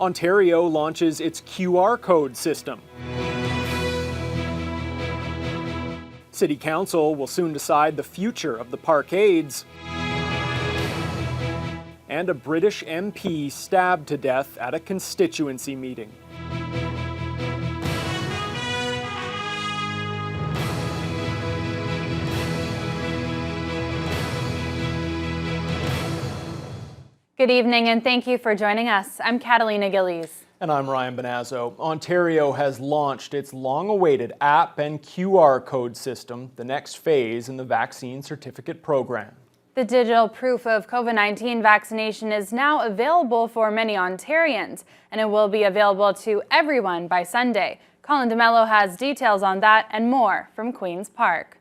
Ontario launches its QR code system. City Council will soon decide the future of the parkades. And a British MP stabbed to death at a constituency meeting. Good evening and thank you for joining us. I'm Catalina Gillies. And I'm Ryan Bonazzo. Ontario has launched its long-awaited app and QR code system, the next phase in the vaccine certificate program. The digital proof of COVID-19 vaccination is now available for many Ontarians, and it will be available to everyone by Sunday. Colin DeMello has details on that and more from Queen's Park.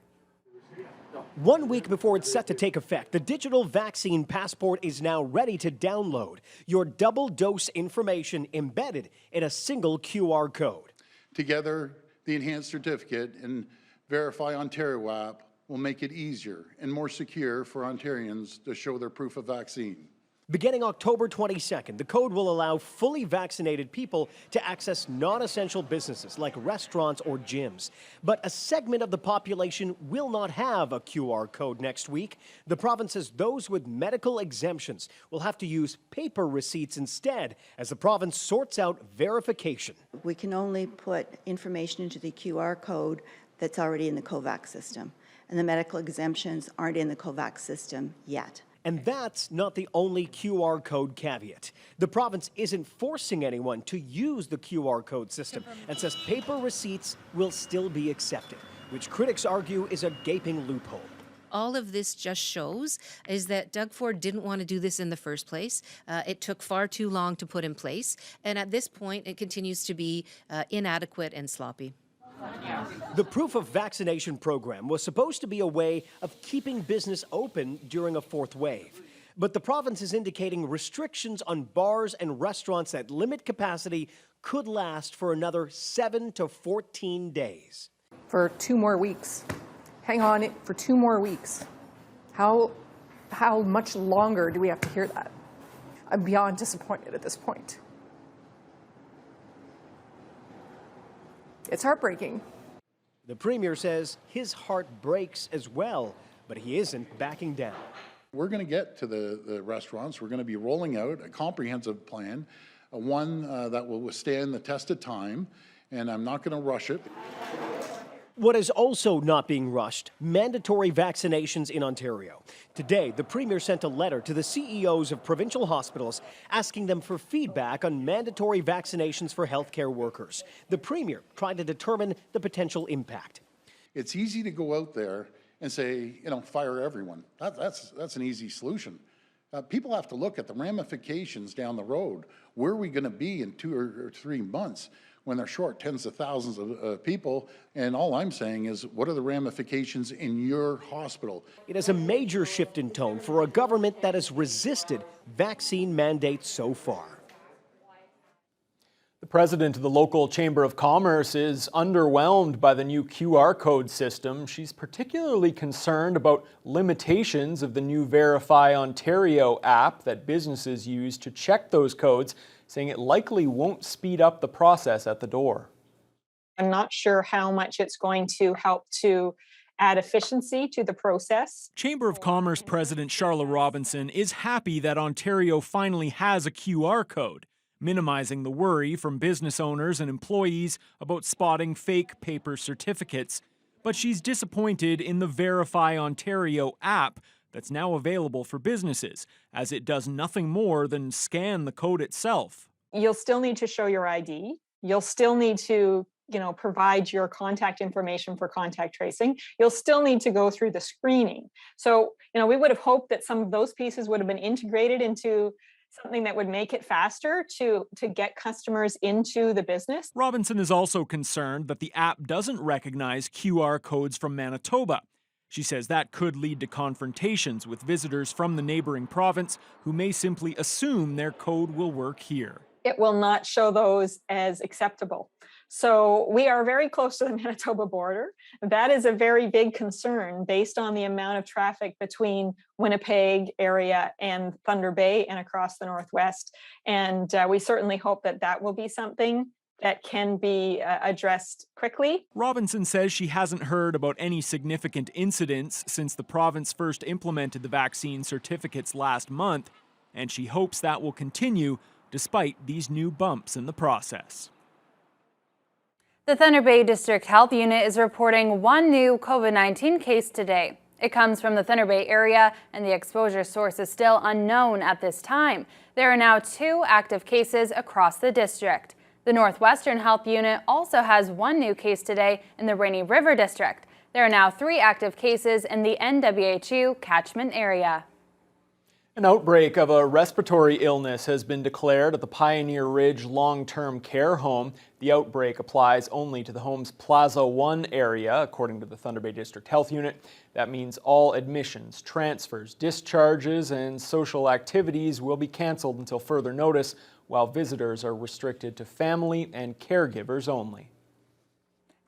1 week before it's set to take effect, the digital vaccine passport is now ready to download. Your double dose information embedded in a single QR code. Together, the enhanced certificate and Verify Ontario app will make it easier and more secure for Ontarians to show their proof of vaccine. Beginning October 22nd, the code will allow fully vaccinated people to access non-essential businesses like restaurants or gyms. But a segment of the population will not have a QR code next week. The province says those with medical exemptions will have to use paper receipts instead as the province sorts out verification. We can only put information into the QR code that's already in the COVAX system, and the medical exemptions aren't in the COVAX system yet. And that's not the only QR code caveat. The province isn't forcing anyone to use the QR code system and says paper receipts will still be accepted, which critics argue is a gaping loophole. All of this just shows is that Doug Ford didn't want to do this in the first place. It took far too long to put in place. And at this point, it continues to be inadequate and sloppy. The proof of vaccination program was supposed to be a way of keeping business open during a fourth wave. But the province is indicating restrictions on bars and restaurants that limit capacity could last for another 7 to 14 days. For 2 more weeks. Hang on it for 2 more weeks. How much longer do we have to hear that? I'm beyond disappointed at this point. It's heartbreaking. The Premier says his heart breaks as well, but he isn't backing down. We're going to get to the restaurants. We're going to be rolling out a comprehensive plan, one that will withstand the test of time, and I'm not going to rush it. What is also not being rushed, mandatory vaccinations in Ontario. Today, the Premier sent a letter to the CEOs of provincial hospitals asking them for feedback on mandatory vaccinations for healthcare workers. The Premier tried to determine the potential impact. It's easy to go out there and say, fire everyone. That's an easy solution. People have to look at the ramifications down the road. Where are we going to be in 2 or 3 months? When they're short tens of thousands of people, and all I'm saying is, what are the ramifications in your hospital? It is a major shift in tone for a government that has resisted vaccine mandates so far. The president of the local Chamber of Commerce is underwhelmed by the new QR code system. She's particularly concerned about limitations of the new Verify Ontario app that businesses use to check those codes, saying it likely won't speed up the process at the door. I'm not sure how much it's going to help to add efficiency to the process. Chamber of Commerce President Charlotte Robinson is happy that Ontario finally has a QR code, minimizing the worry from business owners and employees about spotting fake paper certificates. But she's disappointed in the Verify Ontario app that's now available for businesses, as it does nothing more than scan the code itself. You'll still need to show your ID. You'll still need to, provide your contact information for contact tracing. You'll still need to go through the screening. So, we would have hoped that some of those pieces would have been integrated into something that would make it faster to get customers into the business. Robinson is also concerned that the app doesn't recognize QR codes from Manitoba. She says that could lead to confrontations with visitors from the neighboring province who may simply assume their code will work here. It will not show those as acceptable. So we are very close to the Manitoba border. That is a very big concern based on the amount of traffic between Winnipeg area and Thunder Bay and across the Northwest. And we certainly hope that that will be something that can be addressed quickly. Robinson says she hasn't heard about any significant incidents since the province first implemented the vaccine certificates last month, and she hopes that will continue despite these new bumps in the process. The Thunder Bay District Health Unit is reporting one new COVID-19 case today. It comes from the Thunder Bay area, and the exposure source is still unknown at this time. There are now 2 active cases across the district. The Northwestern Health Unit also has one new case today in the Rainy River District. There are now 3 active cases in the NWHU catchment area. An outbreak of a respiratory illness has been declared at the Pioneer Ridge Long-Term Care Home. The outbreak applies only to the home's Plaza 1 area, according to the Thunder Bay District Health Unit. That means all admissions, transfers, discharges, and social activities will be canceled until further notice, while visitors are restricted to family and caregivers only.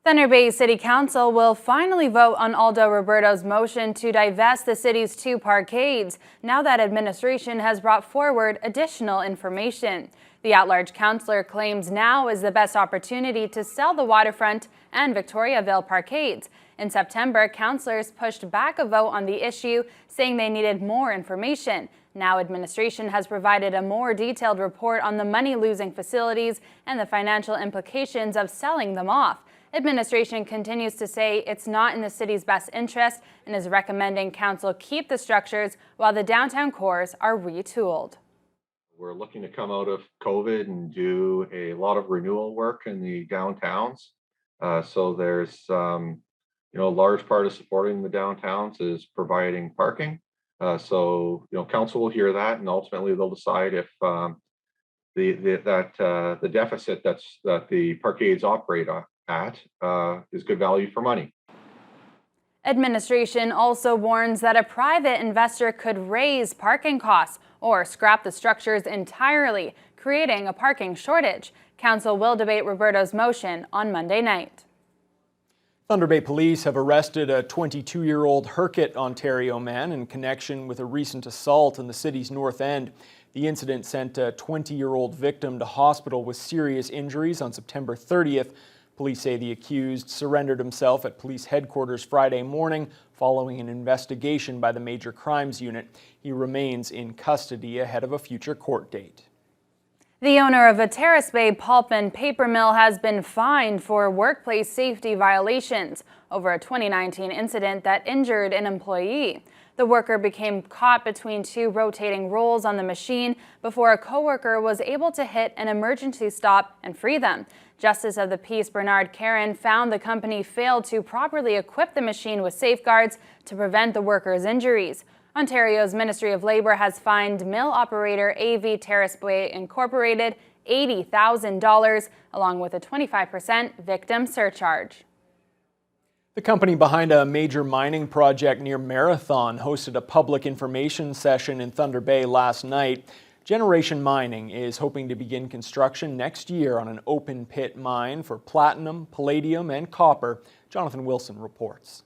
Thunder Bay City Council will finally vote on Aldo Roberto's motion to divest the city's 2 parkades, now that administration has brought forward additional information. The at-large councillor claims now is the best opportunity to sell the waterfront and Victoriaville parkades. In September, councillors pushed back a vote on the issue, saying they needed more information. Now administration has provided a more detailed report on the money-losing facilities and the financial implications of selling them off. Administration continues to say it's not in the city's best interest and is recommending council keep the structures while the downtown cores are retooled. We're looking to come out of COVID and do a lot of renewal work in the downtowns. So there's, a large part of supporting the downtowns is providing parking. So council will hear that, and ultimately they'll decide if the deficit that the parkades operate at is good value for money. Administration also warns that a private investor could raise parking costs or scrap the structures entirely, creating a parking shortage. Council will debate Roberto's motion on Monday night. Thunder Bay Police have arrested a 22-year-old Hercote, Ontario man in connection with a recent assault in the city's north end. The incident sent a 20-year-old victim to hospital with serious injuries on September 30th. Police say the accused surrendered himself at police headquarters Friday morning following an investigation by the Major Crimes Unit. He remains in custody ahead of a future court date. The owner of a Terrace Bay pulp and paper mill has been fined for workplace safety violations over a 2019 incident that injured an employee. The worker became caught between 2 rotating rolls on the machine before a coworker was able to hit an emergency stop and free them. Justice of the Peace Bernard Caron found the company failed to properly equip the machine with safeguards to prevent the worker's injuries. Ontario's Ministry of Labour has fined mill operator AV Terrace Bay Incorporated $80,000, along with a 25% victim surcharge. The company behind a major mining project near Marathon hosted a public information session in Thunder Bay last night. Generation Mining is hoping to begin construction next year on an open pit mine for platinum, palladium, and copper. Jonathan Wilson reports.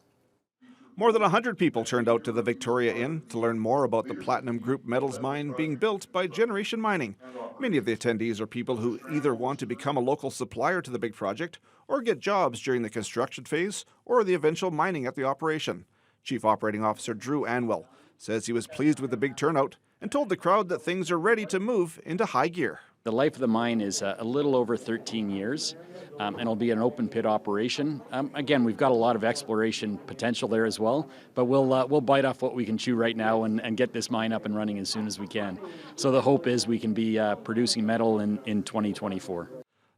More than 100 people turned out to the Victoria Inn to learn more about the platinum group metals mine being built by Generation Mining. Many of the attendees are people who either want to become a local supplier to the big project or get jobs during the construction phase or the eventual mining at the operation. Chief Operating Officer Drew Anwell says he was pleased with the big turnout and told the crowd that things are ready to move into high gear. The life of the mine is a little over 13 years, and it'll be an open pit operation. Again, we've got a lot of exploration potential there as well, but we'll bite off what we can chew right now and get this mine up and running as soon as we can. So the hope is we can be producing metal in 2024.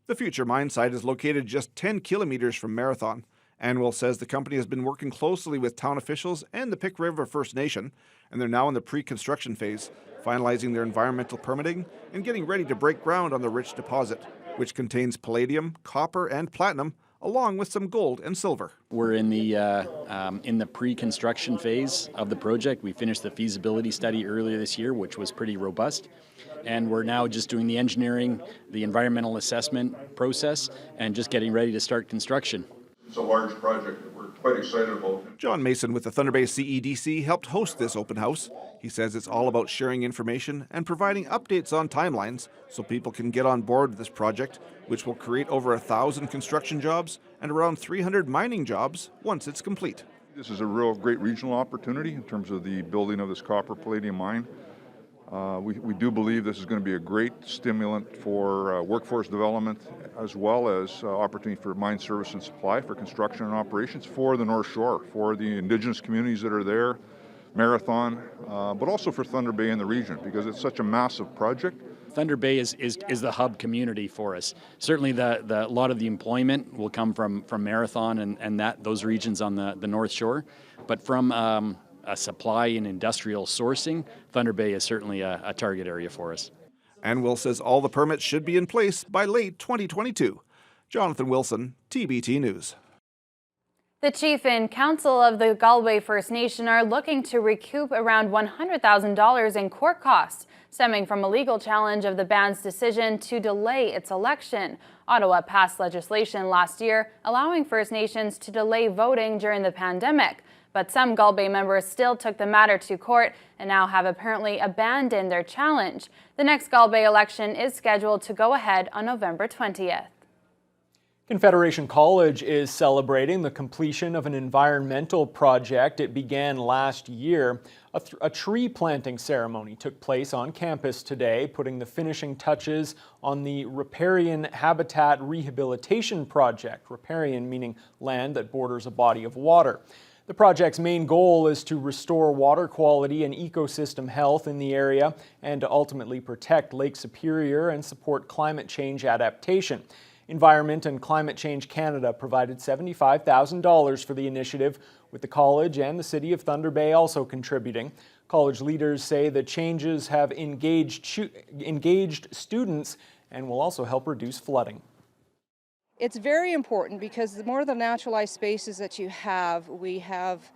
The future mine site is located just 10 kilometers from Marathon. Anwell says the company has been working closely with town officials and the Pick River First Nation, and they're now in the pre-construction phase, finalizing their environmental permitting and getting ready to break ground on the rich deposit, which contains palladium, copper, and platinum, along with some gold and silver. We're in the pre-construction phase of the project. We finished the feasibility study earlier this year, which was pretty robust. And we're now just doing the engineering, the environmental assessment process, and just getting ready to start construction. It's a large project that we're quite excited about. John Mason with the Thunder Bay CEDC helped host this open house. He says it's all about sharing information and providing updates on timelines so people can get on board with this project, which will create over 1,000 construction jobs and around 300 mining jobs once it's complete. This is a real great regional opportunity in terms of the building of this copper palladium mine. We do believe this is going to be a great stimulant for workforce development, as well as opportunity for mine service and supply for construction and operations for the North Shore, for the Indigenous communities that are there, Marathon, but also for Thunder Bay and the region, because it's such a massive project. Thunder Bay is the hub community for us. Certainly a lot of the employment will come from Marathon and those regions on the North Shore, but from a supply and industrial sourcing, Thunder Bay is certainly a target area for us. And Will says all the permits should be in place by late 2022. Jonathan Wilson, TBT News. The chief and council of the Galway First Nation are looking to recoup around $100,000 in court costs stemming from a legal challenge of the band's decision to delay its election. Ottawa passed legislation last year allowing First Nations to delay voting during the pandemic. But some Galway members still took the matter to court and now have apparently abandoned their challenge. The next Galway election is scheduled to go ahead on November 20th. Confederation College is celebrating the completion of an environmental project it began last year. A tree planting ceremony took place on campus today, putting the finishing touches on the riparian habitat rehabilitation project, riparian meaning land that borders a body of water. The project's main goal is to restore water quality and ecosystem health in the area and to ultimately protect Lake Superior and support climate change adaptation. Environment and Climate Change Canada provided $75,000 for the initiative, with the college and the City of Thunder Bay also contributing. College leaders say the changes have engaged students and will also help reduce flooding. It's very important because the more the naturalized spaces that you have, we have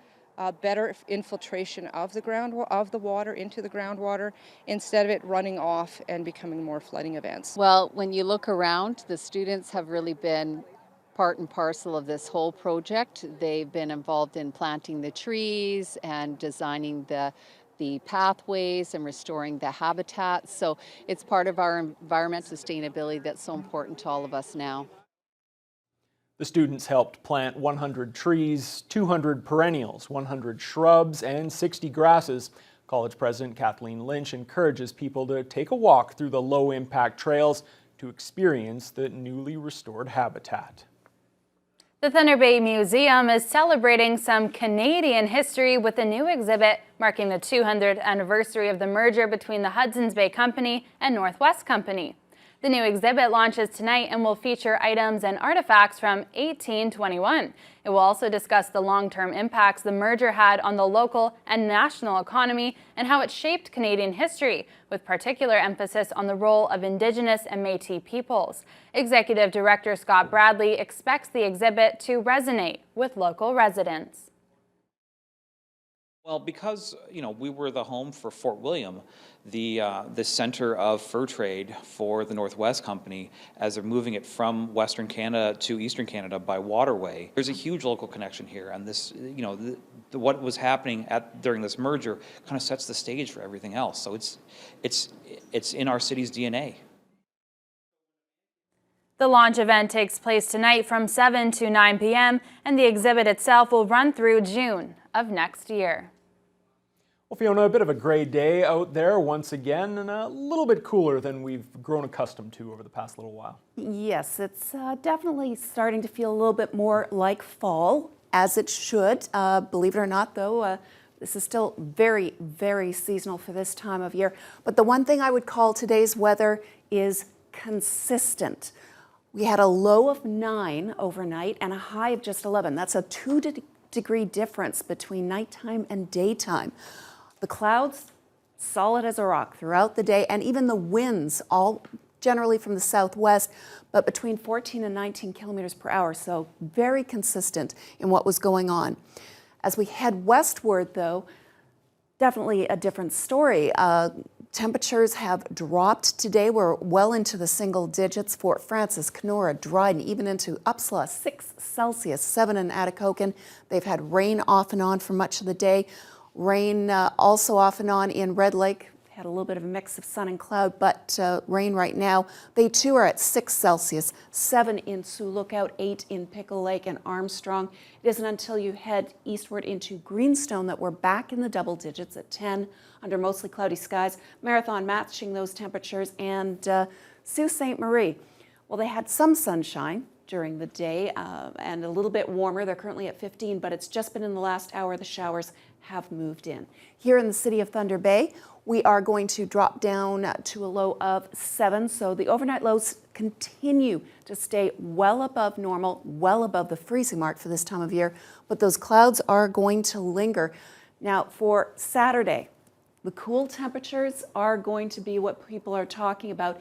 better infiltration of the water into the groundwater instead of it running off and becoming more flooding events. Well, when you look around, the students have really been part and parcel of this whole project. They've been involved in planting the trees and designing the pathways and restoring the habitat. So it's part of our environment sustainability that's so important to all of us now. The students helped plant 100 trees, 200 perennials, 100 shrubs, and 60 grasses. College President Kathleen Lynch encourages people to take a walk through the low-impact trails to experience the newly restored habitat. The Thunder Bay Museum is celebrating some Canadian history with a new exhibit marking the 200th anniversary of the merger between the Hudson's Bay Company and Northwest Company. The new exhibit launches tonight and will feature items and artifacts from 1821. It will also discuss the long-term impacts the merger had on the local and national economy and how it shaped Canadian history, with particular emphasis on the role of Indigenous and Métis peoples. Executive Director Scott Bradley expects the exhibit to resonate with local residents. Well, because we were the home for Fort William, the center of fur trade for the Northwest Company, as they're moving it from Western Canada to Eastern Canada by waterway. There's a huge local connection here, and this, what was happening during this merger kind of sets the stage for everything else. So it's in our city's DNA. The launch event takes place tonight from 7 to 9 p.m. and the exhibit itself will run through June of next year. Well, Fiona, a bit of a gray day out there once again, and a little bit cooler than we've grown accustomed to over the past little while. Yes, it's definitely starting to feel a little bit more like fall, as it should. Believe it or not, though, this is still very, very seasonal for this time of year. But the one thing I would call today's weather is consistent. We had a low of 9 overnight and a high of just 11. That's a 2-degree difference between nighttime and daytime. The clouds, solid as a rock throughout the day, and even the winds all generally from the southwest, but between 14 and 19 kilometers per hour, so very consistent in what was going on. As we head westward, though, definitely a different story. Temperatures have dropped today. We're well into the single digits. Fort Frances, Kenora, Dryden, even into Upsala, 6 Celsius, 7 in Atikokan. They've had rain off and on for much of the day. Rain also off and on in Red Lake. Had a little bit of a mix of sun and cloud, but rain right now. They too are at 6 Celsius, 7 in Sioux Lookout, 8 in Pickle Lake and Armstrong. It isn't until you head eastward into Greenstone that we're back in the double digits at 10 under mostly cloudy skies. Marathon matching those temperatures, and Sault Ste. Marie. Well, they had some sunshine during the day and a little bit warmer. They're currently at 15, but it's just been in the last hour the showers have moved in. Here in the city of Thunder Bay, we are going to drop down to a low of 7, so the overnight lows continue to stay well above normal, well above the freezing mark for this time of year, but those clouds are going to linger. Now, for Saturday, the cool temperatures are going to be what people are talking about.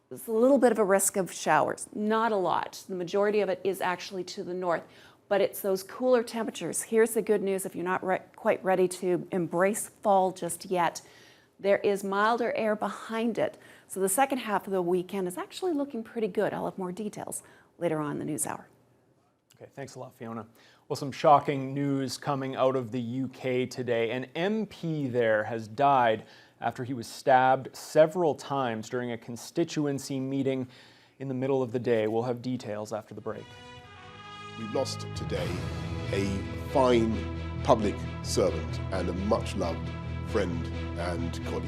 There's a little bit of a risk of showers, not a lot. The majority of it is actually to the north, but it's those cooler temperatures. Here's the good news if you're not quite ready to embrace fall just yet. There is milder air behind it. So the second half of the weekend is actually looking pretty good. I'll have more details later on in the news hour. Okay, thanks a lot, Fiona. Well, some shocking news coming out of the UK today. An MP there has died after he was stabbed several times during a constituency meeting in the middle of the day. We'll have details after the break. We've lost today a fine public servant and a much-loved friend and colleague.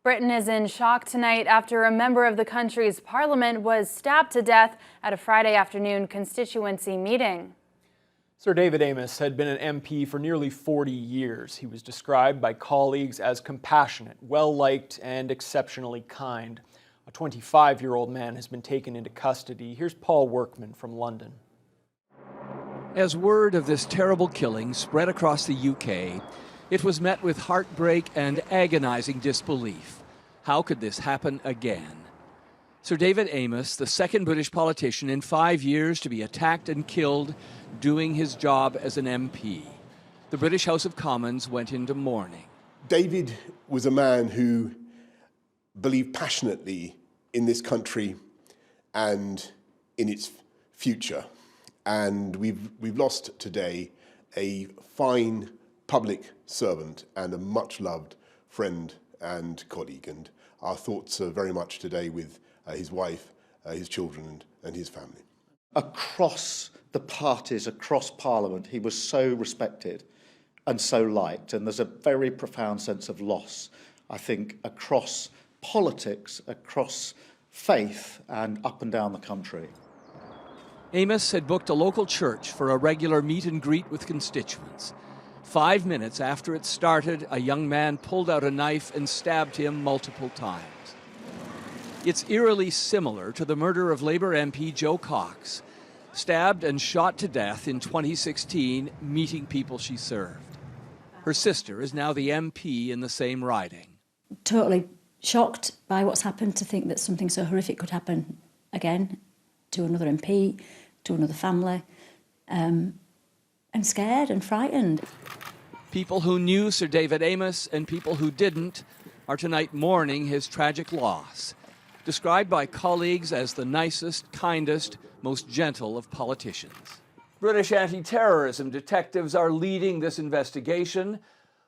Britain is in shock tonight after a member of the country's parliament was stabbed to death at a Friday afternoon constituency meeting. Sir David Amess had been an MP for nearly 40 years. He was described by colleagues as compassionate, well-liked, and exceptionally kind. A 25-year-old man has been taken into custody. Here's Paul Workman from London. As word of this terrible killing spread across the UK, it was met with heartbreak and agonizing disbelief. How could this happen again? Sir David Amess, the second British politician in 5 years to be attacked and killed doing his job as an MP. The British House of Commons went into mourning. David was a man who believed passionately in this country and in its future. And we've lost today a fine public servant and a much-loved friend and colleague. And our thoughts are very much today with his wife, his children, and his family. Across the parties, across Parliament, he was so respected and so liked. And there's a very profound sense of loss, I think, across politics, across faith, and up and down the country. Amess had booked a local church for a regular meet and greet with constituents. 5 minutes after it started, a young man pulled out a knife and stabbed him multiple times. It's eerily similar to the murder of Labour MP Jo Cox, stabbed and shot to death in 2016, meeting people she served. Her sister is now the MP in the same riding. Totally shocked by what's happened, to think that something so horrific could happen again to another MP, to another family, and scared and frightened. People who knew Sir David Amess and people who didn't are tonight mourning his tragic loss, described by colleagues as the nicest, kindest, most gentle of politicians. British anti-terrorism detectives are leading this investigation.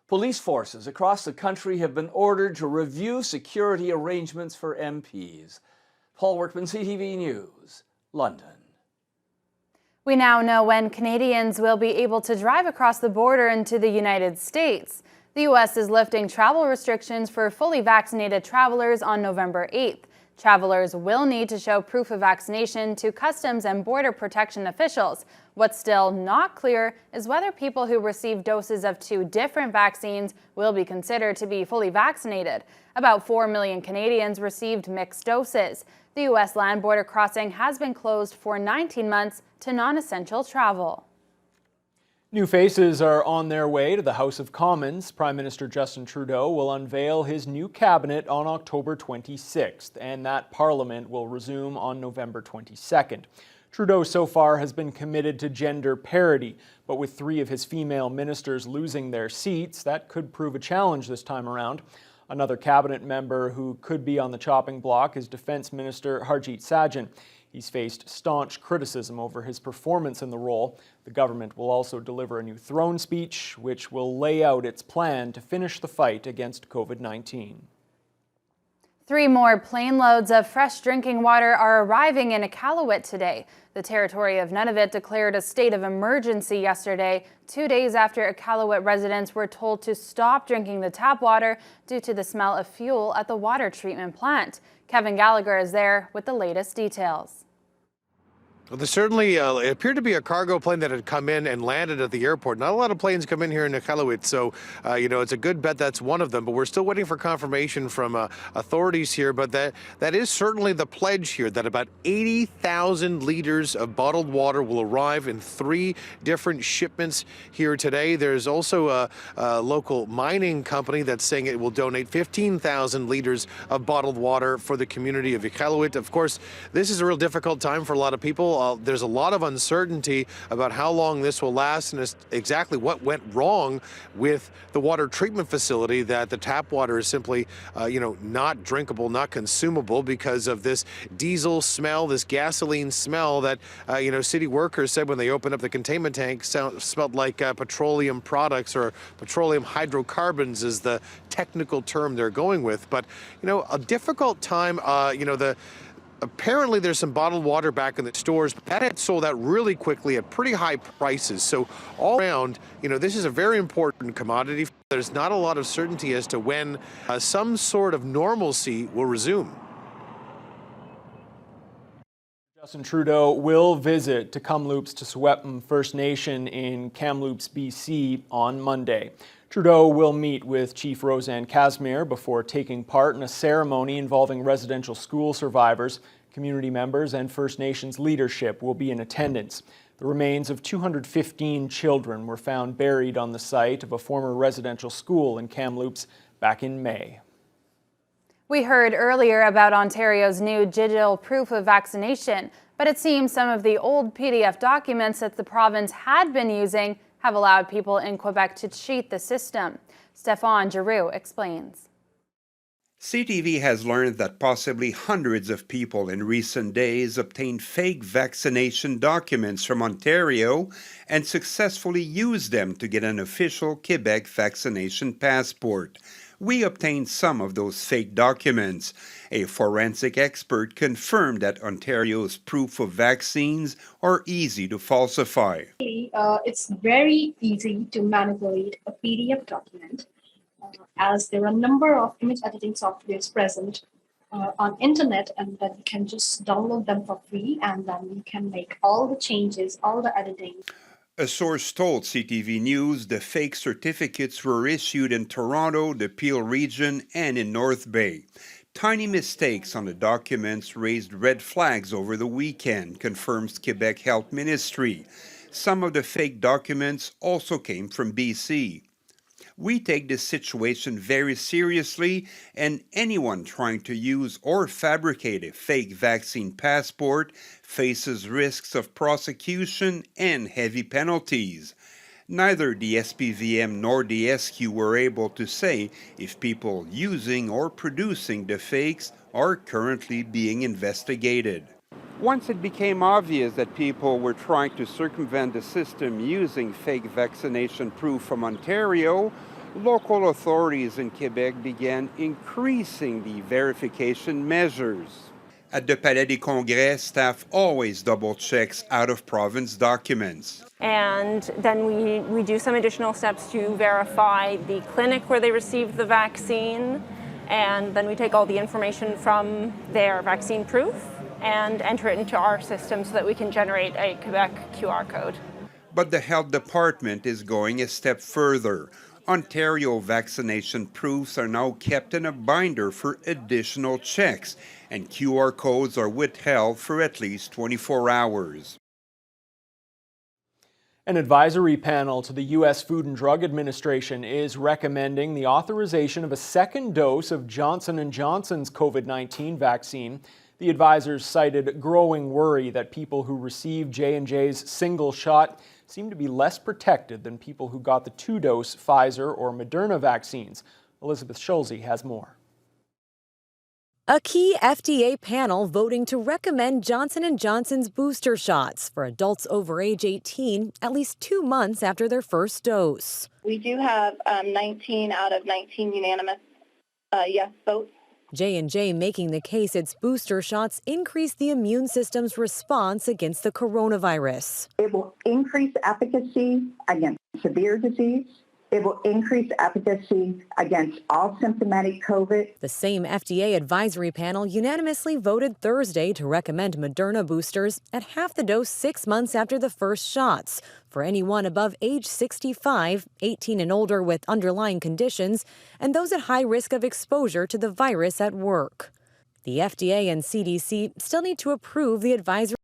Police forces across the country have been ordered to review security arrangements for MPs. Paul Workman, CTV News, London. We now know when Canadians will be able to drive across the border into the United States. The U.S. is lifting travel restrictions for fully vaccinated travelers on November 8th. Travelers will need to show proof of vaccination to Customs and Border Protection officials. What's still not clear is whether people who receive doses of 2 different vaccines will be considered to be fully vaccinated. About 4 million Canadians received mixed doses. The U.S. land border crossing has been closed for 19 months to non-essential travel. New faces are on their way to the House of Commons. Prime Minister Justin Trudeau will unveil his new cabinet on October 26th, and that Parliament will resume on November 22nd. Trudeau so far has been committed to gender parity, but with 3 of his female ministers losing their seats, that could prove a challenge this time around. Another cabinet member who could be on the chopping block is Defence Minister Harjit Sajjan. He's faced staunch criticism over his performance in the role. The government will also deliver a new throne speech, which will lay out its plan to finish the fight against COVID-19. 3 more plane loads of fresh drinking water are arriving in Iqaluit today. The territory of Nunavut declared a state of emergency yesterday, 2 days after Iqaluit residents were told to stop drinking the tap water due to the smell of fuel at the water treatment plant. Kevin Gallagher is there with the latest details. Well, there certainly it appeared to be a cargo plane that had come in and landed at the airport. Not a lot of planes come in here in Iqaluit, so it's a good bet that's one of them. But we're still waiting for confirmation from authorities here. But that is certainly the pledge here, that about 80,000 liters of bottled water will arrive in 3 different shipments here today. There's also a local mining company that's saying it will donate 15,000 liters of bottled water for the community of Iqaluit. Of course, this is a real difficult time for a lot of people. There's a lot of uncertainty about how long this will last and exactly what went wrong with the water treatment facility, that the tap water is simply, not drinkable, not consumable because of this diesel smell, this gasoline smell that, city workers said when they opened up the containment tank smelled like petroleum products, or petroleum hydrocarbons is the technical term they're going with. But, a difficult time, Apparently, there's some bottled water back in the stores, but that had sold out really quickly at pretty high prices. So all around, this is a very important commodity. There's not a lot of certainty as to when some sort of normalcy will resume. Justin Trudeau will visit to Kamloops to Secwepemc First Nation in Kamloops, BC on Monday. Trudeau will meet with Chief Roseanne Casimir before taking part in a ceremony involving residential school survivors. Community members and First Nations leadership will be in attendance. The remains of 215 children were found buried on the site of a former residential school in Kamloops back in May. We heard earlier about Ontario's new digital proof of vaccination, but it seems some of the old PDF documents that the province had been using have allowed people in Quebec to cheat the system. Stéphane Giroux explains. CTV has learned that possibly hundreds of people in recent days obtained fake vaccination documents from Ontario and successfully used them to get an official Quebec vaccination passport. We obtained some of those fake documents. A forensic expert confirmed that Ontario's proof of vaccines are easy to falsify. It's very easy to manipulate a PDF document as there are a number of image editing softwares present on internet, and then you can just download them for free and then you can make all the changes, all the editing. A source told CTV News the fake certificates were issued in Toronto, the Peel region, and in North Bay. Tiny mistakes on the documents raised red flags over the weekend, confirms Quebec Health Ministry. Some of the fake documents also came from BC. We take this situation very seriously, and anyone trying to use or fabricate a fake vaccine passport faces risks of prosecution and heavy penalties. Neither the SPVM nor the SQ were able to say if people using or producing the fakes are currently being investigated. Once it became obvious that people were trying to circumvent the system using fake vaccination proof from Ontario, local authorities in Quebec began increasing the verification measures. At the Palais des Congrès, staff always double-checks out-of-province documents. And then we do some additional steps to verify the clinic where they received the vaccine, and then we take all the information from their vaccine proof and enter it into our system so that we can generate a Quebec QR code. But the health department is going a step further. Ontario vaccination proofs are now kept in a binder for additional checks, and QR codes are withheld for at least 24 hours. An advisory panel to the U.S. Food and Drug Administration is recommending the authorization of a second dose of Johnson & Johnson's COVID-19 vaccine. The advisors cited growing worry that people who received J&J's single shot seem to be less protected than people who got the two-dose Pfizer or Moderna vaccines. Elizabeth Schulze has more. A key FDA panel voting to recommend Johnson & Johnson's booster shots for adults over age 18 at least 2 months after their first dose. We do have 19 out of 19 unanimous yes votes. J&J making the case its booster shots increase the immune system's response against the coronavirus. It will increase efficacy against severe disease. It will increase efficacy against all symptomatic COVID. The same FDA advisory panel unanimously voted Thursday to recommend Moderna boosters at half the dose 6 months after the first shots for anyone above age 65, 18 and older with underlying conditions, and those at high risk of exposure to the virus at work. The FDA and CDC still need to approve the advisory